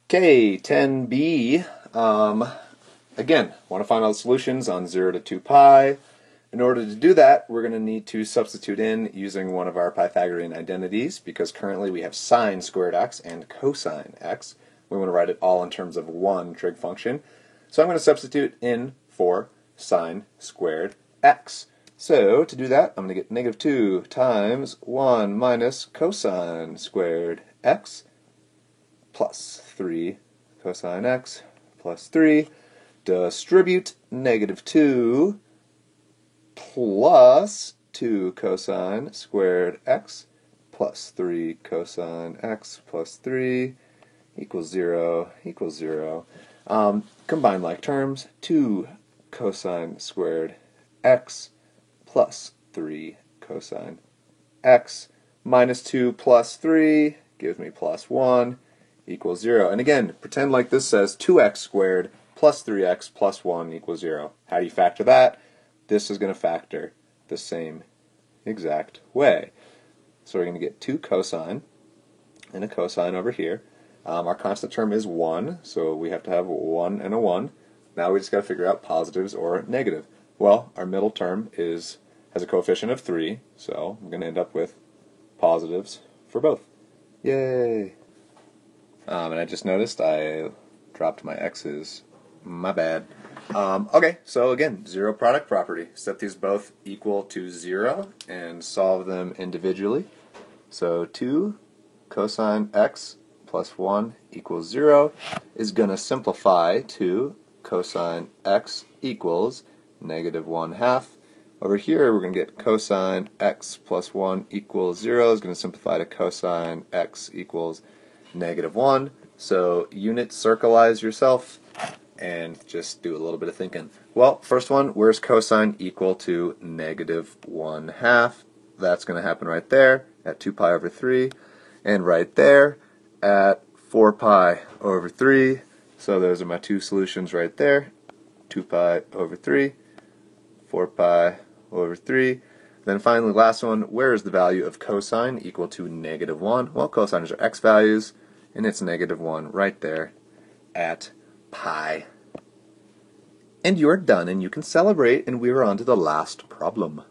Okay, 10b. Again, want to find out the solutions on 0 to 2 pi. In order to do that, we're going to need to substitute in using one of our Pythagorean identities, because currently we have sine squared x and cosine x. We want to write it all in terms of one trig function. So I'm going to substitute in for sine squared x. So to do that, I'm going to get negative 2 times 1 minus cosine squared x plus 3 cosine x plus 3. Distribute negative 2 plus 2 cosine squared x plus 3 cosine x plus 3 equals 0 equals 0. Combine like terms, 2 cosine squared x plus 3 cosine x minus 2 plus 3 gives me plus 1 equals 0. And again, pretend like this says 2x squared plus 3x plus 1 equals 0. How do you factor that? This is going to factor the same exact way. So we're going to get 2 cosine and a cosine over here. Our constant term is 1, so we have to have 1 and a 1. Now we just got to figure out positives or negative. Well, our middle term has a coefficient of 3, so I'm going to end up with positives for both. Yay! And I just noticed I dropped my x's. My bad. Okay, so again, zero product property. Set these both equal to 0 and solve them individually. So 2 cosine x plus 1 equals 0 is going to simplify to cosine x equals negative 1/2. Over here, we're going to get cosine x plus 1 equals 0 is going to simplify to cosine x equals negative 1. So unit circleize yourself and just do a little bit of thinking. Well, first one, where's cosine equal to negative 1/2? That's going to happen right there at 2 pi over 3, and right there at 4 pi over 3. So those are my two solutions right there. 2 pi over 3, 4 pi over 3. Then finally, last one, where is the value of cosine equal to negative 1? Well, cosines are x values, and it's negative 1 right there at pi. And you're done, and you can celebrate, and we're on to the last problem.